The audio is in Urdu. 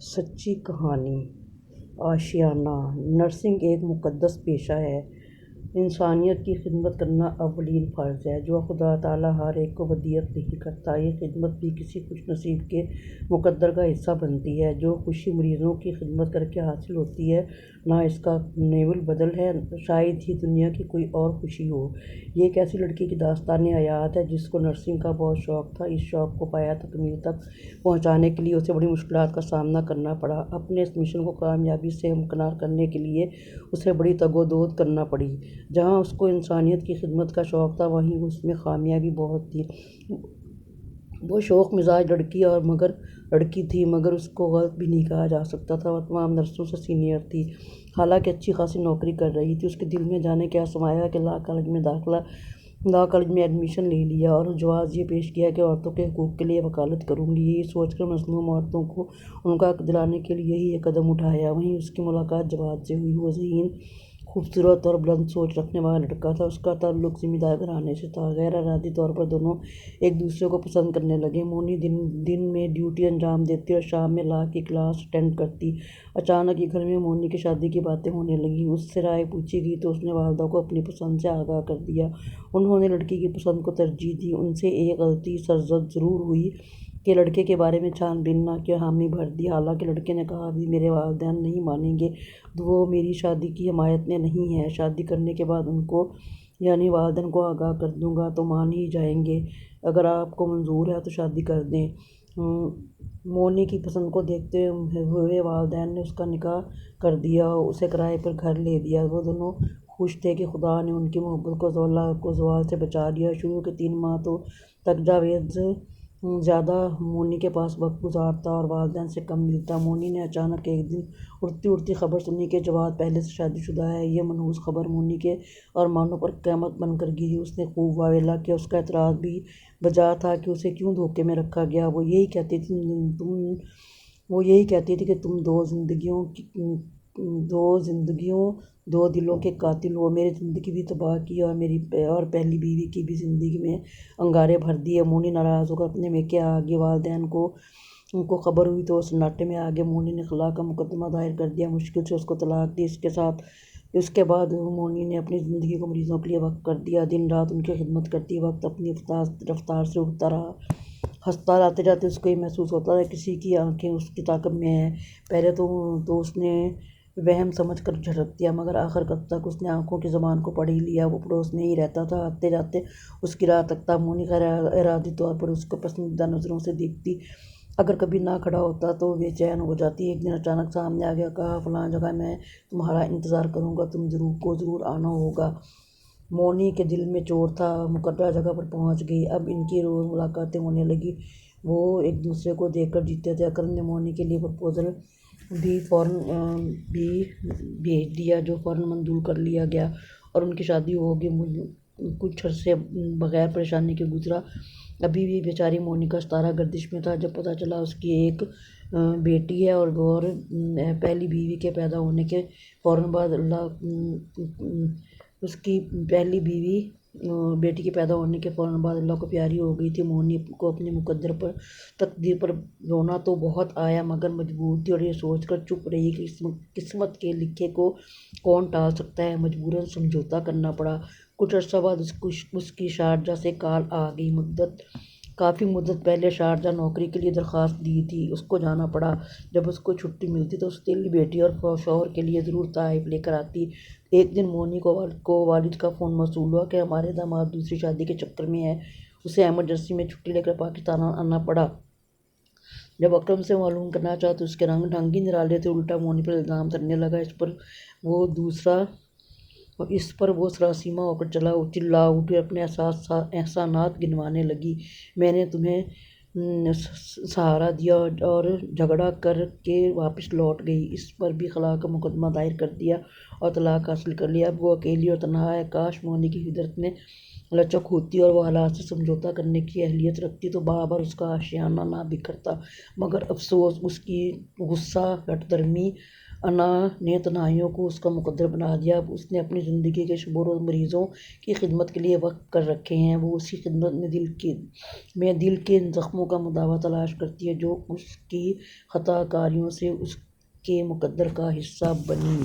سچی کہانی۔ آشیانہ۔ نرسنگ ایک مقدس پیشہ ہے۔ انسانیت کی خدمت کرنا اولین فرض ہے جو خدا تعالیٰ ہر ایک کو ودیعت نہیں کرتا۔ یہ خدمت بھی کسی خوش نصیب کے مقدر کا حصہ بنتی ہے۔ جو خوشی مریضوں کی خدمت کر کے حاصل ہوتی ہے، نہ اس کا ناول بدل ہے، شاید ہی دنیا کی کوئی اور خوشی ہو۔ یہ ایک ایسی لڑکی کی داستان حیات ہے جس کو نرسنگ کا بہت شوق تھا۔ اس شوق کو پایہ تکمیل تک پہنچانے کے لیے اسے بڑی مشکلات کا سامنا کرنا پڑا۔ اپنے اس مشن کو کامیابی سے ہمکنار کرنے کے لیے اسے بڑی تگ و دو کرنا پڑی۔ جہاں اس کو انسانیت کی خدمت کا شوق تھا، وہیں اس میں خامیاں بھی بہت تھیں۔ وہ شوخ مزاج لڑکی تھی، مگر اس کو غلط بھی نہیں کہا جا سکتا تھا۔ وہ تمام نرسوں سے سینئر تھی، حالانکہ اچھی خاصی نوکری کر رہی تھی۔ اس کے دل میں جانے کیا سمایا کہ لا کالج میں ایڈمیشن لے لیا اور جواز یہ پیش کیا کہ عورتوں کے حقوق کے لیے وکالت کروں گی۔ یہی سوچ کر مظلوم عورتوں کو ان کا حق دلانے کے لیے ہی یہ قدم اٹھایا۔ وہیں اس کی ملاقات جواد سے ہوئی۔ وہ ذہین، خوبصورت اور بلند سوچ رکھنے والا لڑکا تھا۔ اس کا تعلق زمیندار گھرانے سے تھا۔ غیر ارادی طور پر دونوں ایک دوسرے کو پسند کرنے لگے۔ مونی دن میں ڈیوٹی انجام دیتی اور شام میں لاء کی کلاس اٹینڈ کرتی۔ اچانک ہی گھر میں مونی کی شادی کی باتیں ہونے لگیں۔ اس سے رائے پوچھی گئی تو اس نے والدہ کو اپنی پسند سے آگاہ کر دیا۔ انہوں نے لڑکی کی پسند کو ترجیح دی۔ ان سے ایک غلطی سرزد ضرور ہوئی کہ لڑکے کے بارے میں چھان بین نہ کی اور حامی بھر دی۔ حالانکہ لڑکے نے کہا بھی میرے والدین نہیں مانیں گے، وہ میری شادی کی حمایت میں نہیں ہیں۔ شادی کرنے کے بعد ان کو یعنی والدین کو آگاہ کر دوں گا تو مان ہی جائیں گے۔ اگر آپ کو منظور ہے تو شادی کر دیں۔ مونی کی پسند کو دیکھتے ہوئے والدین نے اس کا نکاح کر دیا اور اسے کرائے پر گھر لے دیا۔ وہ دونوں خوش تھے کہ خدا نے ان کی محبت کو زوال سے بچا لیا۔ شروع کے 3 ماہ تک جاوید زیادہ مونی کے پاس وقت گزارتا اور والدین سے کم ملتا۔ مونی نے اچانک ایک دن اڑتی خبر سنی کہ جواد پہلے سے شادی شدہ ہے۔ یہ منحوس خبر مونی کے ارمانوں پر قیامت بن کر گری۔ اس نے خوب واویلا کیا۔ اس کا اعتراض بھی بجا تھا کہ اسے کیوں دھوکے میں رکھا گیا۔ وہ یہی کہتی تھی کہ تم دو زندگیوں، دو دلوں کے قاتل ہو۔ میری زندگی بھی تباہ کی اور پہلی بیوی کی بھی زندگی میں انگارے بھر دیے۔ مونی ناراض ہو کر اپنے میکے آ گئی۔ والدین کو خبر ہوئی تو وہ سناٹے میں آ گئے۔ مونی نے خلا کا مقدمہ دائر کر دیا، مشکل سے اس کو طلاق دی۔ اس کے بعد مونی نے اپنی زندگی کو مریضوں کے لیے وقف کر دیا۔ دن رات ان کی خدمت کرتی۔ وقت اپنی رفتار سے اڑتا رہا۔ ہسپتال آتے جاتے اس کو یہ محسوس ہوتا تھا کہ کسی کی آنکھیں اس کی طاقت میں ہیں۔ پہلے تو اس نے وہم سمجھ کر جھٹک دیا، مگر آخر تک اس نے آنکھوں کی زبان کو پڑھ ہی لیا۔ وہ پڑوس میں ہی رہتا تھا، آتے جاتے اس کی راہ تکتا۔ مونی غیر ارادی طور پر اس کو پسندیدہ نظروں سے دیکھتی۔ اگر کبھی نہ کھڑا ہوتا تو وہ بے چین ہو جاتی۔ ایک دن اچانک سامنے آ گیا، کہا فلاں جگہ میں تمہارا انتظار کروں گا، تم ضرور آنا ہوگا۔ مونی کے دل میں چوٹ تھا، مقررہ جگہ پر پہنچ گئی۔ اب ان کی روز ملاقاتیں ہونے لگیں۔ وہ ایک دوسرے کو دیکھ کر جیتے تھے۔ اکرم نے مونی کے لیے پرپوزل بھی بھیج دیا جو فوراً منظور کر لیا گیا اور ان کی شادی ہو گئی۔ کچھ عرصے بغیر پریشانی کے گزرا۔ ابھی بھی بیچاری مونی کا ستارہ گردش میں تھا جب پتہ چلا اس کی ایک بیٹی ہے اور پہلی بیوی کے پیدا ہونے کے فوراً بعد اللہ کو پیاری ہو گئی تھی۔ مونی کو اپنی تقدیر پر رونا تو بہت آیا، مگر مجبور تھی اور یہ سوچ کر چپ رہی کہ قسمت کے لکھے کو کون ٹال سکتا ہے۔ مجبوراً سمجھوتا کرنا پڑا۔ کچھ عرصہ بعد اس کی شارجہ سے کال آ گئی۔ کافی مدت پہلے شارجہ نوکری کے لیے درخواست دی تھی، اس کو جانا پڑا۔ جب اس کو چھٹی ملتی تو سوتیلی بیٹی اور شوہر کے لیے ضرور تحائف لے کر آتی۔ ایک دن مونی کو والد کا فون موصول ہوا کہ ہمارے داماد دوسری شادی کے چکر میں ہیں، اسے ایمرجنسی میں چھٹی لے کر پاکستان آنا پڑا۔ جب اکرم سے معلوم کرنا چاہا تو اس کے رنگ ڈھنگ ہی نرالے تھے، الٹا مونی پر الزام دھرنے لگا۔ اس پر وہ سراسیمہ ہو کر چلا اٹھی اور اپنے احسانات گنوانے لگی۔ میں نے تمہیں سہارا دیا اور جھگڑا کر کے واپس لوٹ گئی۔ اس پر بھی خلا کا مقدمہ دائر کر دیا اور طلاق حاصل کر لیا۔ اب وہ اکیلی اور تنہا ہے۔ کاش مونی کی فطرت میں لچک ہوتی اور وہ حالات سے سمجھوتا کرنے کی اہلیت رکھتی تو بار اس کا آشیانہ نہ بکھرتا، مگر افسوس اس کی غصہ ہٹ درمی انا نے تنہائیوں کو اس کا مقدر بنا دیا۔ اب اس نے اپنی زندگی کے شبوں روز مریضوں کی خدمت کے لیے وقف کر رکھے ہیں۔ وہ اسی خدمت میں دل کے ان زخموں کا مداوا تلاش کرتی ہے جو اس کی خطا کاریوں سے اس کے مقدر کا حصہ بنی۔